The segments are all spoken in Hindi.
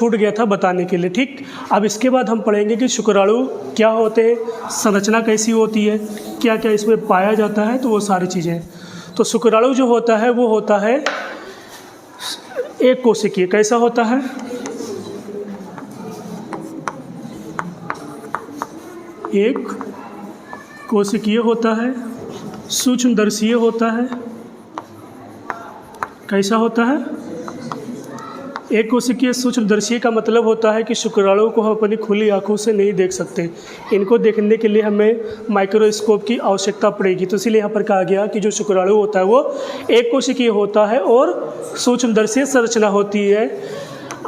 छूट गया था बताने के लिए। ठीक, अब इसके बाद हम पढ़ेंगे कि शुक्राणु क्या होते हैं, संरचना कैसी होती है, क्या क्या इसमें पाया जाता है, तो वो सारी चीज़ें। तो शुक्राणु जो होता है वो होता है एक कोशिकीय। कैसा होता है? एक कोशिकीय होता है, सूक्ष्मदर्शीय होता है। कैसा होता है? एक कोशिकीय सूक्ष्मदर्शी का मतलब होता है कि शुक्राणु को हम अपनी खुली आंखों से नहीं देख सकते, इनको देखने के लिए हमें माइक्रोस्कोप की आवश्यकता पड़ेगी। तो इसीलिए यहाँ पर कहा गया कि जो शुक्राणु होता है वो एक कोशिकीय होता है और सूक्ष्मदर्शी संरचना होती है।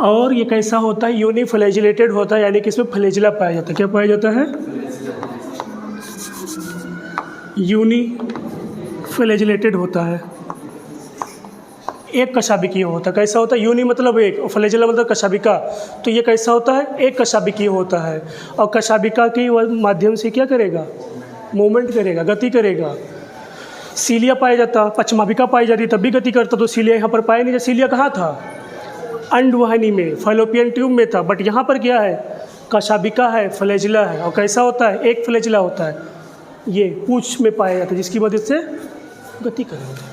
और ये कैसा होता है? यूनिफ्लैजिलेटेड होता है, यानी कि इसमें फ्लैजिला पाया जाता है। क्या पाया जाता है? यूनिफ्लैजिलेटेड होता है, एक कशाभिकीय होता है। कैसा होता है? यूनि मतलब एक और फ्लैजिला मतलब कशाभिका। तो ये कैसा होता है? एक कशाभिकीय होता है और कशाभिका के माध्यम से क्या करेगा? मूवमेंट करेगा, गति करेगा। सीलिया पाया जाता, पश्चमाभिका पाई जाती तब भी गति करता, तो सीलिया यहाँ पर पाया नहीं। सीलिया कहाँ था? अंडवाहिनी में, फैलोपियन ट्यूब में था। बट यहाँ पर क्या है? कशाभिका है, फ्लैजिला है। और कैसा होता है? एक फ्लैजिला होता है, ये पूंछ में पाया जाता है, जिसकी मदद से गति करेगा।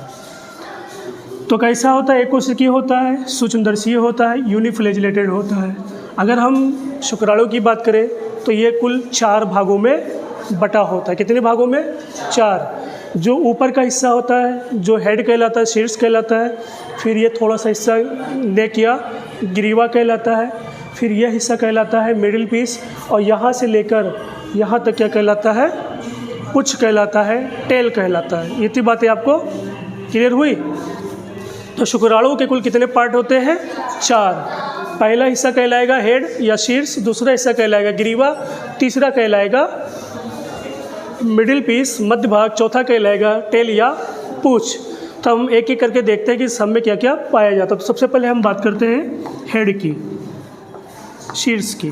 तो कैसा होता है? एक कोशिकीय होता है, सूक्ष्मदर्शीय होता है, यूनिफ्लैजिलेटेड होता है। अगर हम शुक्राणु की बात करें तो ये कुल 4 भागों में बटा होता है। कितने भागों में? 4। जो ऊपर का हिस्सा होता है जो हेड कहलाता है, शीर्ष कहलाता है। फिर ये थोड़ा सा हिस्सा नेक या ग्रीवा कहलाता है। फिर यह हिस्सा कहलाता है मिडिल पीस, और यहाँ से लेकर यहाँ तक क्या कहलाता है? पुच्छ कहलाता है, टेल कहलाता है। ये बातें आपको क्लियर हुई? तो शुक्राणु के कुल कितने पार्ट होते हैं? 4। पहला हिस्सा कहलाएगा हेड या शीर्ष, दूसरा हिस्सा कहलाएगा ग्रीवा, तीसरा कहलाएगा मिडिल पीस मध्य भाग, चौथा कहलाएगा टेल या पूंछ। तो हम एक एक करके देखते हैं कि सब में क्या क्या पाया जाता है। तो सबसे पहले हम बात करते हैं हेड की, शीर्ष की।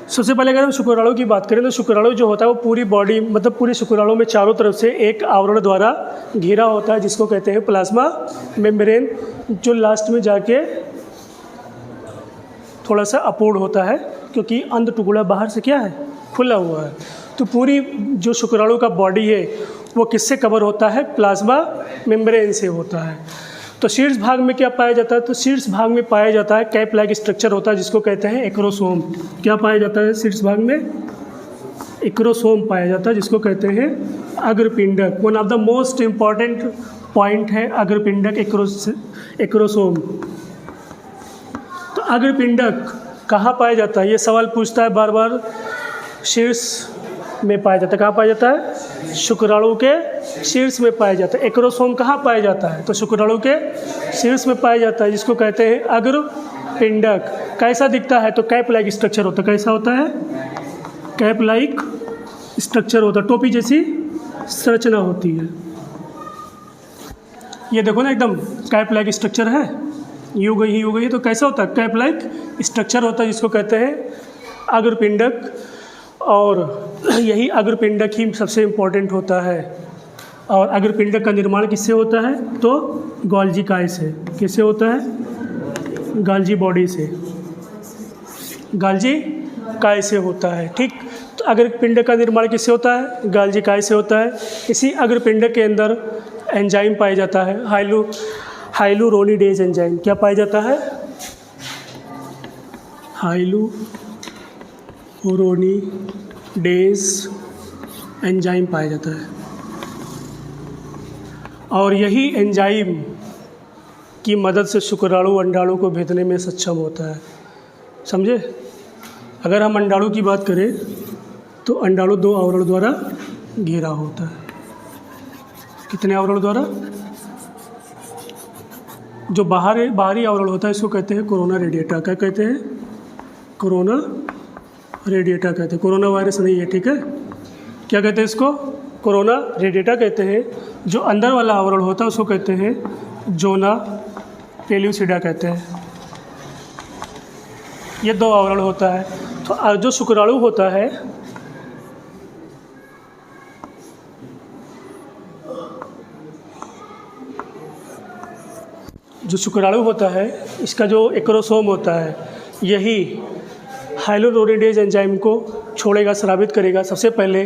सबसे पहले अगर हम शुक्राणु की बात करें तो शुक्राणु जो होता है वो पूरी बॉडी मतलब पूरे शुक्राणु में चारों तरफ से एक आवरण द्वारा घिरा होता है, जिसको कहते हैं प्लाज्मा मेम्ब्रेन, जो लास्ट में जाके थोड़ा सा अपूर्ण होता है क्योंकि अंध टुकड़ा बाहर से क्या है? खुला हुआ है। तो पूरी जो शुक्राणु का बॉडी है वो किससे कवर होता है? प्लाज्मा मेम्ब्रेन से होता है। तो शीर्ष भाग में क्या पाया जाता है? तो शीर्ष भाग में पाया जाता है कैप लाइक स्ट्रक्चर होता है, जिसको कहते हैं एक्रोसोम। क्या पाया जाता है शीर्ष भाग में? एक्रोसोम पाया जाता है, जिसको कहते हैं अग्रपिंडक। One of the most important point है अग्रपिंडक, एक्रोसोम। तो अग्रपिंडक कहाँ पाया जाता है? ये सवाल पूछता है बार बार। शीर्ष में पाया जाता है। कहाँ पाया जाता है? शुक्राणु के शीर्ष में पाया जाता है। एक्रोसोम कहाँ पाया जाता है? तो शुक्राणु के शीर्ष में पाया जाता है, जिसको कहते हैं अग्रपिंडक। कैसा दिखता है? तो कैप लाइक स्ट्रक्चर होता है। कैसा होता है? कैप लाइक स्ट्रक्चर होता है, टोपी जैसी संरचना होती है। ये देखो ना, एकदम कैप लाइक स्ट्रक्चर है, यूं गई। तो कैसा होता है? कैप लाइक स्ट्रक्चर होता है, जिसको कहते हैं अग्रपिंडक। और यही अग्रपिंडक ही सबसे इम्पोर्टेंट होता है। और अग्रपिंडक का निर्माण किससे होता है? तो गोल्जी काय से। किससे होता है? गोल्जी बॉडी से, गोल्जी काय से होता है। ठीक, तो अग्रपिंडक का निर्माण किससे होता है? गोल्जी काय से होता है। इसी अग्रपिंडक के अंदर एंजाइम पाया जाता है, हाइलुरोनिडेज एंजाइम। क्या पाया जाता है? हाइलुरोनिडेज एंजाइम पाया जाता है। और यही एंजाइम की मदद से शुक्राणु अंडाणु को भेदने में सक्षम होता है। समझे? अगर हम अंडाणु की बात करें तो अंडाणु 2 आवरण द्वारा घिरा होता है। कितने आवरण द्वारा? जो बाहरी आवरण होता है इसको कहते हैं कोरोना रेडिएटा। क्या कहते हैं? कोरोना रेडिएटा कहते हैं। कोरोना वायरस नहीं है, ठीक है? क्या कहते हैं इसको? कोरोना रेडिएटा कहते हैं। जो अंदर वाला आवरण होता है उसको कहते हैं जोना पेल्यूसिडा कहते हैं। ये 2 आवरण होता है। तो जो शुक्राणु होता है जो शुक्राणु होता है इसका जो एक्रोसोम होता है यही हाइलोरोनिडेज एंजाइम को छोड़ेगा, स्रावित करेगा। सबसे पहले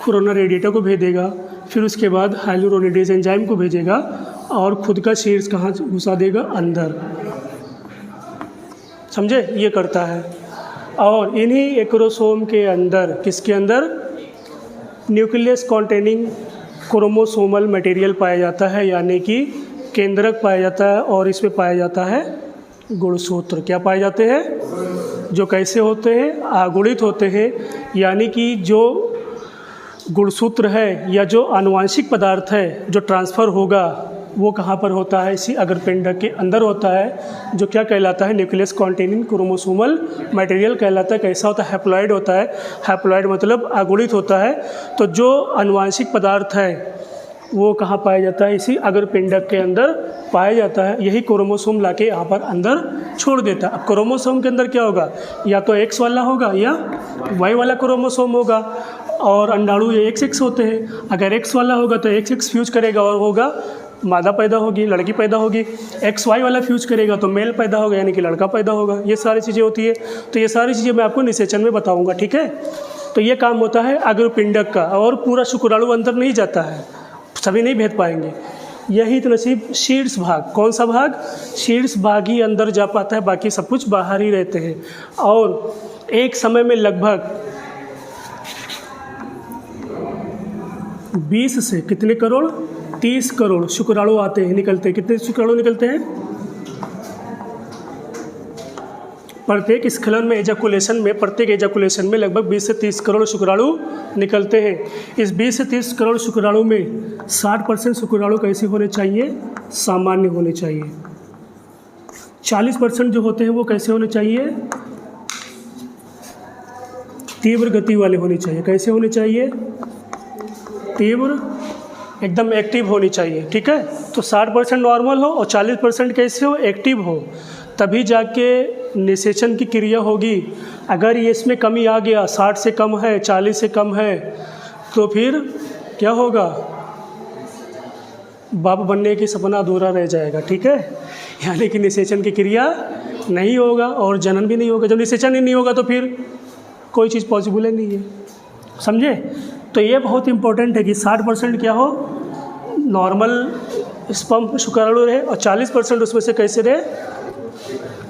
कोरोना रेडिएटर को भेजेगा, फिर उसके बाद हाइलोरोनिडेज एंजाइम को भेजेगा और खुद का शीर्ष कहाँ घुसा देगा, अंदर। समझे, ये करता है। और इन्हीं एक्रोसोम के अंदर, किसके अंदर, न्यूक्लियस कॉन्टेनिंग क्रोमोसोमल मटेरियल पाया जाता है, यानी कि केंद्रक पाया जाता है। और इसमें पाया जाता है गुणसूत्र। क्या पाए जाते हैं? जो कैसे होते हैं, आगुणित होते हैं, यानी कि जो गुणसूत्र है या जो आनुवांशिक पदार्थ है जो ट्रांसफ़र होगा वो कहाँ पर होता है? इसी अग्रपिंडक के अंदर होता है, जो क्या कहलाता है? न्यूक्लियस कॉन्टेनिंग क्रोमोसोमल मटेरियल कहलाता है। कैसा होता है? हैप्लॉइड होता है। हैप्लॉइड मतलब अगुणित होता है। तो जो आनुवांशिक पदार्थ है वो कहाँ पाया जाता है? इसी अग्रपिंडक के अंदर पाया जाता है। यही क्रोमोसोम लाके यहाँ पर अंदर छोड़ देता है। अब क्रोमोसोम के अंदर क्या होगा? या तो एक्स वाला होगा या वाई वाला क्रोमोसोम होगा। और अंडाणु ये XX होते हैं। अगर एक्स वाला होगा तो XX फ्यूज करेगा और होगा मादा पैदा होगी, लड़की पैदा होगी। XY वाला फ्यूज करेगा तो मेल पैदा होगा, यानी कि लड़का पैदा होगा। ये सारी चीज़ें होती है। तो ये सारी चीज़ें मैं आपको निषेचन में बताऊंगा, ठीक है। तो ये काम होता है अग्रपिंडक का। और पूरा शुक्राणु अंदर नहीं जाता है, सभी नहीं भेद पाएंगे। यही तो नसीब शीर्ष भाग, कौन सा भाग? शीर्ष भाग ही अंदर जा पाता है, बाकी सब कुछ बाहर ही रहते हैं। और एक समय में लगभग 20 से कितने करोड़? 30 करोड़ शुक्राणु आते हैं, निकलते हैं। कितने शुक्राणु निकलते हैं? प्रत्येक स्खलन में, एजाकुलेशन में, प्रत्येक एजाकुलेशन में लगभग 20 से 30 करोड़ शुक्राणु निकलते हैं। इस 20 से 30 करोड़ शुक्राणु में 60% शुक्राणु कैसे होने चाहिए? सामान्य होने चाहिए। 40% जो होते हैं वो कैसे होने चाहिए? तीव्र गति वाले होने चाहिए। कैसे होने चाहिए? तीव्र, एकदम एक्टिव होनी चाहिए, ठीक है। तो 60% नॉर्मल हो और 40% कैसे हो? एक्टिव हो, तभी जाके निषेचन की क्रिया होगी। अगर ये इसमें कमी आ गया, 60 से कम है, 40 से कम है, तो फिर क्या होगा? बाप बनने की सपना अधूरा रह जाएगा, ठीक है। यानी कि निषेचन की क्रिया नहीं होगा और जनन भी नहीं होगा। जब निषेचन ही नहीं होगा तो फिर कोई चीज़ पॉसिबल ही नहीं है, समझे। तो ये बहुत इंपॉर्टेंट है कि 60% क्या हो? नॉर्मल स्पर्म शुक्राणु रहे और 40% उसमें से कैसे रहे?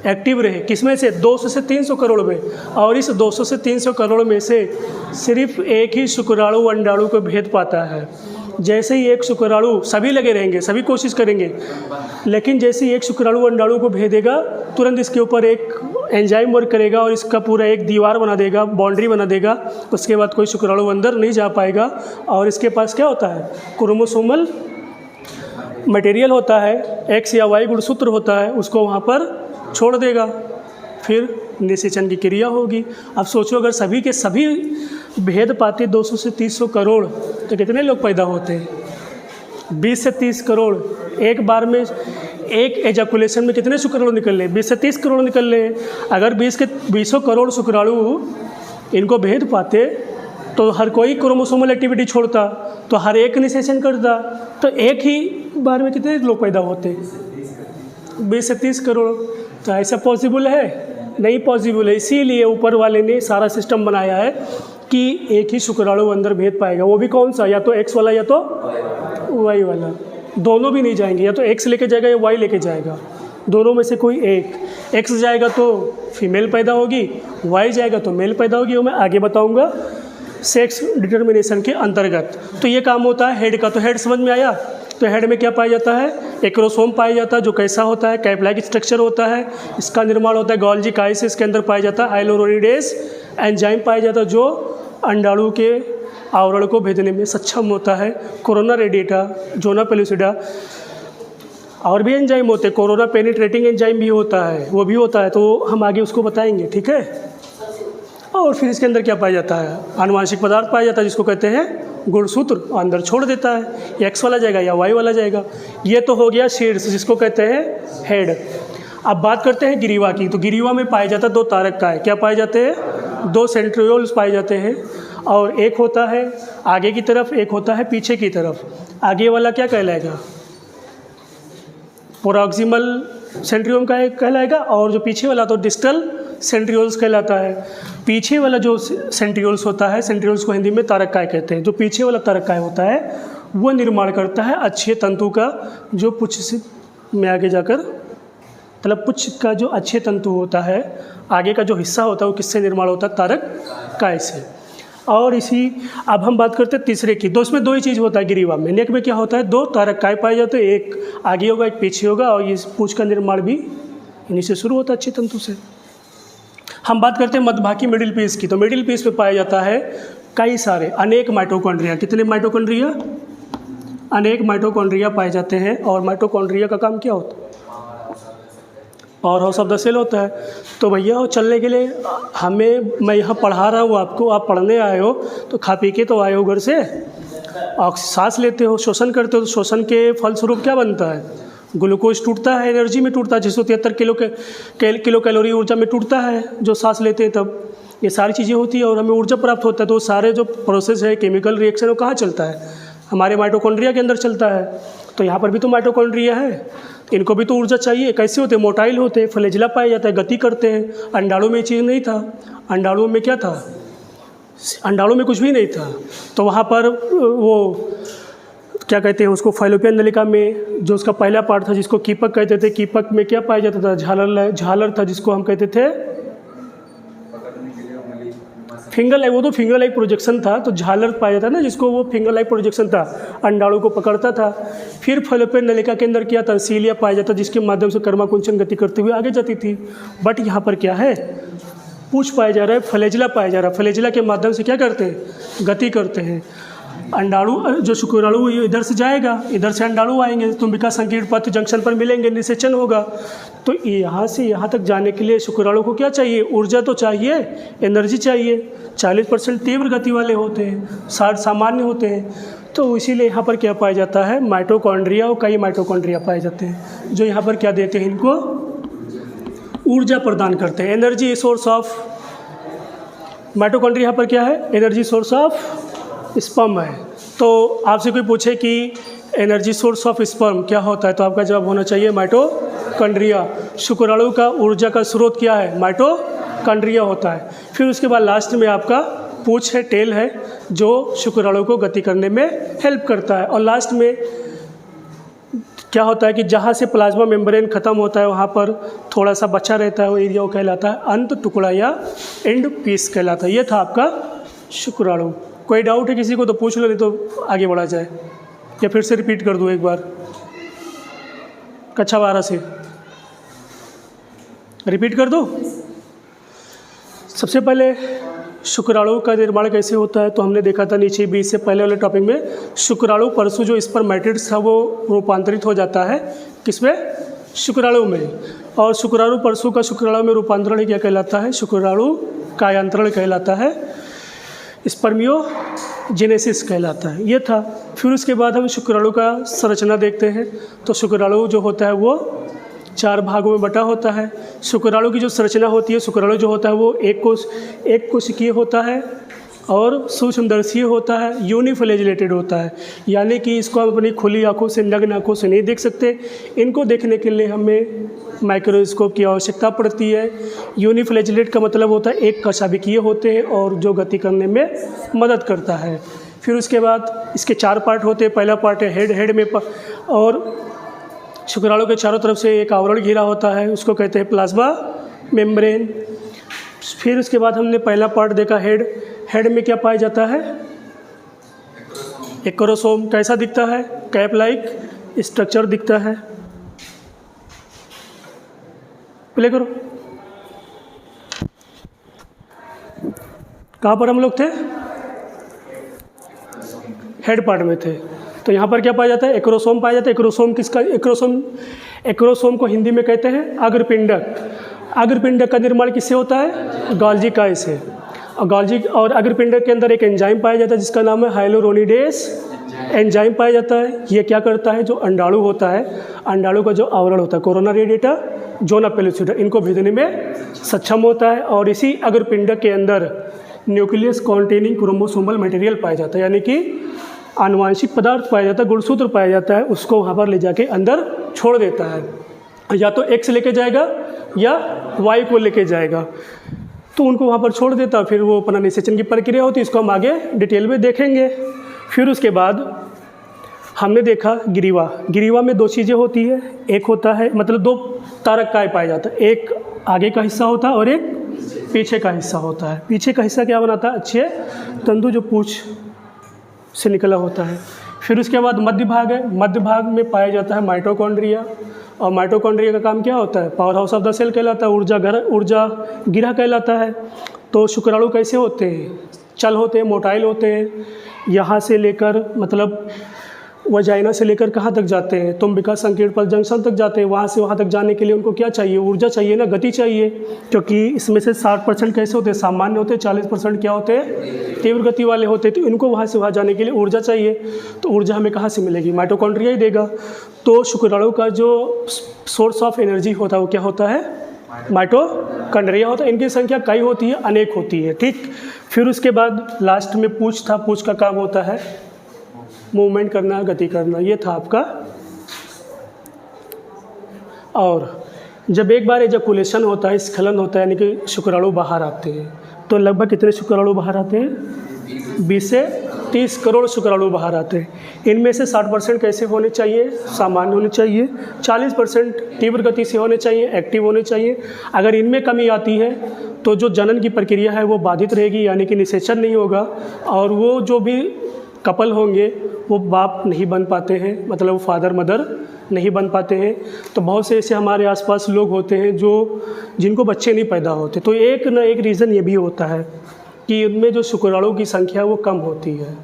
एक्टिव रहे। किसमें से? 200 से 300 करोड़ में। और इस 200 से 300 करोड़ में से सिर्फ एक ही शुक्राणु अंडाणु को भेद पाता है। जैसे ही एक शुक्राणु, सभी लगे रहेंगे, सभी कोशिश करेंगे, लेकिन जैसे ही एक शुक्राणु अंडाणु को भेदेगा तुरंत इसके ऊपर एक एंजाइम वर्क करेगा और इसका पूरा एक दीवार बना देगा, बाउंड्री बना देगा। उसके बाद कोई शुक्राणु अंदर नहीं जा पाएगा। और इसके पास क्या होता है? क्रोमोसोमल मटेरियल होता है, X या Y गुणसूत्र होता है, उसको वहाँ पर छोड़ देगा, फिर निषेचन की क्रिया होगी। अब सोचो अगर सभी के सभी भेद पाते 200 से 300 करोड़ तो कितने लोग पैदा होते हैं? 20 से 30 करोड़। एक बार में एक एजाकुलेशन में कितने शुक्राणु निकल रहे? 20 से 30 करोड़ निकल रहे हैं। अगर 20 करोड़ शुक्राणु इनको भेद पाते तो हर कोई क्रोमोसोमल एक्टिविटी छोड़ता, तो हर एक निषेचन करता, तो एक ही बार में कितने लोग पैदा होते? 20 से 30 करोड़। तो ऐसा पॉसिबल है? नहीं पॉसिबल है। इसीलिए ऊपर वाले ने सारा सिस्टम बनाया है कि एक ही शुक्राणु अंदर भेद पाएगा। वो भी कौन सा? या तो X वाला या तो Y वाला। दोनों भी नहीं जाएंगे, या तो X लेके जाएगा या Y लेके जाएगा। दोनों में से कोई एक। X जाएगा तो फीमेल पैदा होगी, Y जाएगा तो मेल पैदा होगी। वो मैं आगे बताऊंगा सेक्स डिटर्मिनेशन के अंतर्गत। तो ये काम होता है हेड का। तो हेड समझ में आया? तो हेड में क्या पाया जाता है? एक्रोसोम पाया जाता है, जो कैसा होता है? कैप लाइक स्ट्रक्चर होता है। इसका निर्माण होता है गोल्जी काइस, इसके अंदर पाया जाता है हाइलोरोनिडेज एंजाइम पाया जाता है, जो अंडाणु के आवरण को भेजने में सक्षम होता है। कोरोना रेडिएटा, जोना पेलुसिडा, और भी एंजाइम होते हैं। कोरोना पेनिट्रेटिंग एंजाइम भी होता है, वो भी होता है, तो हम आगे उसको बताएंगे, ठीक है। और फिर इसके अंदर क्या पाया जाता है? आनुवांशिक पदार्थ पाया जाता है, जिसको कहते हैं गुणसूत्र। अंदर छोड़ देता है, X वाला जाएगा या Y वाला जाएगा। ये तो हो गया शीर्ष, जिसको कहते हैं हेड। अब बात करते हैं गिरीवा की। तो गिरीवा में पाया जाता है 2 तारक काय। क्या पाए जाते हैं? 2 सेंट्रियोल्स पाए जाते हैं। और एक होता है आगे की तरफ, एक होता है पीछे की तरफ। आगे वाला क्या कहलाएगा? प्रोक्सिमल सेंट्रियोल का कहलाएगा, और जो पीछे वाला तो डिस्टल सेंट्रियोल्स कहलाता है। पीछे वाला जो सेंट्रियोल्स होता है, सेंट्रियोल्स को हिंदी में तारककाय कहते हैं। जो पीछे वाला तारककाय होता है वो निर्माण करता है अच्छे तंतु का, जो पुच्छ से में आगे जाकर, मतलब पुच्छ का जो अच्छे तंतु होता है, आगे का जो हिस्सा होता है वो किससे निर्माण होता है? तारककाय से। और इसी अब हम बात करते हैं तीसरे की। तो इसमें दो ही चीज़ होता है ग्रीवा में। नेक में क्या होता है? दो तारककाय पाए जाते हैं, एक आगे होगा एक पीछे होगा, और ये पूंछ का निर्माण भी इन्हीं से शुरू होता है, अच्छे तंतु से। हम बात करते हैं मध्यभाग की, मिडिल पीस की। तो मिडिल पीस पे पाया जाता है कई सारे अनेक माइटोकॉन्ड्रिया। कितने माइटोकॉन्ड्रिया? अनेक माइटोकॉन्ड्रिया पाए जाते हैं। और माइटोकॉन्ड्रिया का काम क्या होता है? Power house of the cell होता है। तो भैया वो चलने के लिए मैं यहाँ पढ़ा रहा हूँ आपको, आप पढ़ने आए हो तो खा पी के तो आए हो घर से, और सांस लेते हो, शोषण करते हो, तो शोषण के फलस्वरूप क्या बनता है? ग्लूकोज टूटता है, एनर्जी में टूटता है, 673 किलो कैलोरी ऊर्जा में टूटता है जो सांस लेते हैं तब। ये सारी चीज़ें होती है और हमें ऊर्जा प्राप्त होता है। तो सारे जो प्रोसेस है, केमिकल रिएक्शन, वो कहाँ चलता है? हमारे माइटोकॉन्ड्रिया के अंदर चलता है। तो यहाँ पर भी तो माइटोकॉन्ड्रिया है, इनको भी तो ऊर्जा चाहिए। कैसे होते हैं? मोटाइल होते हैं, फ्लैजेला पाया जाता है, गति करते हैं। अंडाणु में ये चीज़ नहीं था। अंडाणु में क्या था? अंडाणु में कुछ भी नहीं था। तो वहाँ पर वो क्या कहते हैं उसको, फाइलोपियन नलिका में जो उसका पहला पार्ट था जिसको कीपक कहते थे, कीपक में क्या पाया जाता था? झालर था, जिसको हम कहते थे फिंगर लाइक। वो तो फिंगर लाइक प्रोजेक्शन था, तो झालर पाया जाता ना जिसको, वो फिंगर लाइक प्रोजेक्शन था, अंडाणु को पकड़ता था। फिर फाइलोपियन नलिका के अंदर क्या था? सीलिया पाया जाता, जिसके माध्यम से कर्माकुंचन गति करते हुए आगे जाती थी। बट यहाँ पर क्या है? पूंछ पाया जा रहा है, फ्लैजेला पाया जा रहा है। फ्लैजेला के माध्यम से क्या करते हैं? गति करते हैं। अंडाणु जो शुक्राणु इधर से जाएगा, इधर से अंडाणु आएंगे, तुम्बिका संकीर्ण पथ जंक्शन पर मिलेंगे, निषेचन होगा। तो यहाँ से यहाँ तक जाने के लिए शुक्राणु को क्या चाहिए? ऊर्जा तो चाहिए, एनर्जी चाहिए। 40% तीव्र गति वाले होते हैं, 60 सामान्य होते हैं। तो इसीलिए यहाँ पर क्या पाया जाता है? माइटोकॉन्ड्रिया, और कई माइटोकॉन्ड्रिया पाए जाते हैं जो यहाँ पर क्या देते हैं? इनको ऊर्जा प्रदान करते हैं। एनर्जी सोर्स ऑफ माइटोकॉन्ड्रिया यहाँ पर क्या है? एनर्जी सोर्स ऑफ स्पर्म है। तो आपसे कोई पूछे कि एनर्जी सोर्स ऑफ स्पर्म क्या होता है, तो आपका जवाब होना चाहिए माइटोकॉन्ड्रिया। शुक्राणु का ऊर्जा का स्रोत क्या है? माइटोकॉन्ड्रिया होता है। फिर उसके बाद लास्ट में आपका पूंछ है, टेल है, जो शुक्राणु को गति करने में हेल्प करता है। और लास्ट में क्या होता है कि जहाँ से प्लाज्मा मेम्ब्रेन ख़त्म होता है वहाँ पर थोड़ा सा बचा रहता है, वो एरिया वो कहलाता है अंत टुकड़ा या एंड पीस कहलाता है। ये था आपका शुक्राणु। कोई डाउट है किसी को तो पूछ लो, नहीं तो आगे बढ़ा जाए, या फिर से रिपीट कर दूँ एक बार कक्षा 12 से रिपीट कर दो। सबसे पहले शुक्राणु का निर्माण कैसे होता है, तो हमने देखा था नीचे 20 से पहले वाले टॉपिक में, शुक्राणु परसु जो स्पर्मेटिड्स था वो रूपांतरित हो जाता है किसमें? शुक्राणु में। और शुक्राणु परसु का शुक्राणु में रूपांतरण क्या कहलाता है? शुक्राणु कायांतरण कहलाता है, स्पर्मियोजेनेसिस कहलाता है। ये था। फिर उसके बाद हम शुक्राणु का संरचना देखते हैं। तो शुक्राणु जो होता है वो 4 भागों में बटा होता है। शुक्राणु की जो संरचना होती है, शुक्राणु जो होता है वो एक कोशिकीय होता है और सूक्ष्मदर्शीय होता है, यूनिफ्लैजिलेटेड होता है। यानी कि इसको हम अपनी खुली आंखों से, नग्न आंखों से नहीं देख सकते। इनको देखने के लिए हमें माइक्रोस्कोप की आवश्यकता पड़ती है। यूनिफ्लैजिलेट का मतलब होता है एक कशाभिकीय होते हैं और जो गति करने में मदद करता है। फिर उसके बाद इसके 4 पार्ट होते हैं। पहला पार्ट है हेड में और शुक्राणु के चारों तरफ से एक आवरण घिरा होता है, उसको कहते हैं प्लाज्मा मेम्ब्रेन। फिर उसके बाद हमने पहला पार्ट देखा हेड में क्या पाया जाता है? एक्रोसोम। कैसा दिखता है? कैप लाइक स्ट्रक्चर दिखता है। प्ले करो। कहाँ पर हम लोग थे? हेड पार्ट में थे। तो यहाँ पर क्या पाया जाता है? एक्रोसोम पाया जाता है। एक्रोसोम किसका? एक्रोसोम को हिंदी में कहते हैं अग्रपिंडक। अग्रपिंडक का निर्माण किससे होता है? गोल्गी काई से। गोल्गी और अग्रपिंडक के अंदर एक एंजाइम पाया जाता है जिसका नाम है हाइलोरोनिडेस एंजाइम पाया जाता है। ये क्या करता है? जो अंडाणु होता है, अंडाणु का जो आवरण होता है, कोरोना रेडिएटा, जोना पेलुसिडा, इनको भेजने में सक्षम होता है। और इसी अग्रपिंडक के अंदर न्यूक्लियस कॉन्टेनिंग क्रोमोसोमल मटेरियल पाया जाता है, यानी कि आनुवांशिक पदार्थ पाया जाता है, गुणसूत्र पाया जाता है, उसको वहाँ पर ले जाके अंदर छोड़ देता है। या तो एक्स लेके जाएगा या वाई को लेके जाएगा। तो उनको वहाँ पर छोड़ देता, फिर वो अपना निषेचन की प्रक्रिया होती है, इसको हम आगे डिटेल में देखेंगे। फिर उसके बाद हमने देखा गिरीवा में दो चीज़ें होती है, एक होता है मतलब दो तारक काय पाया जाता है, एक आगे का हिस्सा होता है और एक पीछे का हिस्सा होता है। पीछे का हिस्सा क्या बनाता है, अच्छे तंतु जो पूंछ से निकला होता है। फिर उसके बाद मध्य भाग है, मध्य भाग में पाया जाता है माइटोकॉन्ड्रिया, और माइटोकॉन्ड्रिया का काम क्या होता है, power house of the cell कहलाता है, ऊर्जा गिरा कहलाता है। तो शुक्राणु कैसे होते हैं, चल होते हैं, मोटाइल होते हैं, यहाँ से लेकर मतलब वजाइना से लेकर कहाँ तक जाते हैं, तुम्बिका संकीर्ण पर जंक्शन तक जाते हैं। वहाँ से वहाँ तक जाने के लिए उनको क्या चाहिए, ऊर्जा चाहिए ना, गति चाहिए। क्योंकि इसमें से 60% कैसे होते हैं, सामान्य होते हैं, 40% क्या होते हैं, तीव्र गति वाले होते हैं। तो इनको वहाँ से वहाँ जाने के लिए ऊर्जा चाहिए। तो ऊर्जा हमें कहाँ से मिलेगी, माइटोकॉन्ड्रिया ही देगा। तो शुक्राणु का जो सोर्स ऑफ एनर्जी होता है वो क्या होता है, माइटोकॉन्ड्रिया होता है। इनकी संख्या कई होती है, अनेक होती है, ठीक। फिर उसके बाद लास्ट में पूंछ था, पूंछ का काम होता है मूवमेंट करना, गति करना, ये था आपका। और जब एक बार एजैकुलेशन होता है, स्खलन होता है, यानी कि शुक्राणु बाहर आते हैं, तो लगभग कितने शुक्राणु बाहर आते हैं, 20 से 30 करोड़ शुक्राणु बाहर आते हैं। इनमें से 60% कैसे होने चाहिए, सामान्य होने चाहिए, 40% तीव्र गति से होने चाहिए, एक्टिव होने चाहिए। अगर इनमें कमी आती है तो जो जनन की प्रक्रिया है वो बाधित रहेगी, यानी कि निषेचन नहीं होगा, और वो जो भी कपल होंगे वो बाप नहीं बन पाते हैं, मतलब वो फादर मदर नहीं बन पाते हैं। तो बहुत से ऐसे हमारे आसपास लोग होते हैं जिनको बच्चे नहीं पैदा होते। तो एक ना एक रीज़न ये भी होता है कि उनमें जो शुक्राणु की संख्या वो कम होती है,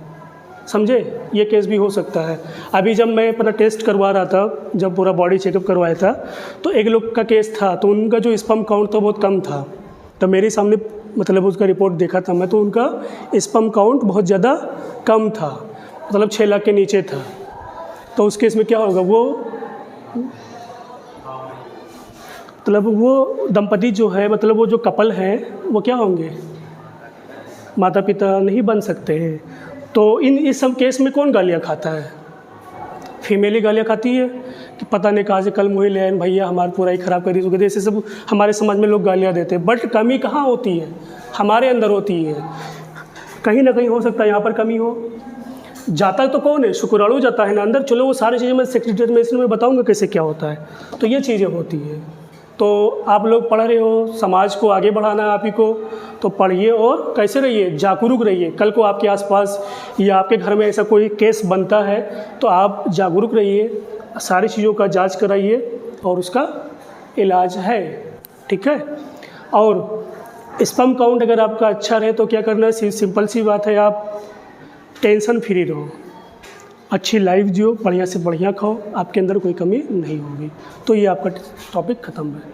समझे, ये केस भी हो सकता है। अभी जब मैं अपना टेस्ट करवा रहा था, जब पूरा बॉडी चेकअप करवाया था, तो एक लोग का केस था, तो उनका जो स्पर्म काउंट था बहुत कम था। तो मेरे सामने मतलब उसका रिपोर्ट देखा था मैं, तो उनका स्पर्म काउंट बहुत ज़्यादा कम था, मतलब 6 लाख के नीचे था। तो उस केस में क्या होगा, वो मतलब वो दंपति जो है, मतलब वो जो कपल हैं वो क्या होंगे, माता पिता नहीं बन सकते हैं। तो इस सब केस में कौन गालियाँ खाता है, फीमेल ही गालियाँ खाती है कि पता नहीं कहाँ से कल मुँह ले आए भैया, हमारा पूरा ही ख़राब कर दी। ऐसे सब हमारे समाज में लोग गालियाँ देते हैं। बट कमी कहाँ होती है, हमारे अंदर होती है। कहीं ना कहीं हो सकता है यहाँ पर कमी हो। जाता तो कौन है, शुक्राणु जाता है ना अंदर। चलो वो सारी चीज़ें मैं सेक्रेटरी मेडिसिन में बताऊँगा कैसे क्या होता है। तो ये चीज़ें होती है। तो आप लोग पढ़ रहे हो, समाज को आगे बढ़ाना है आप ही को, तो पढ़िए और कैसे रहिए, जागरूक रहिए। कल को आपके आसपास या आपके घर में ऐसा कोई केस बनता है तो आप जागरूक रहिए, सारी चीज़ों का जांच कराइए और उसका इलाज है, ठीक है। और स्पर्म काउंट अगर आपका अच्छा रहे तो क्या करना है, सिंपल सी बात है, आप टेंशन फ्री रहो, अच्छी लाइफ जियो, बढ़िया से बढ़िया खाओ, आपके अंदर कोई कमी नहीं होगी। तो ये आपका टॉपिक ख़त्म है।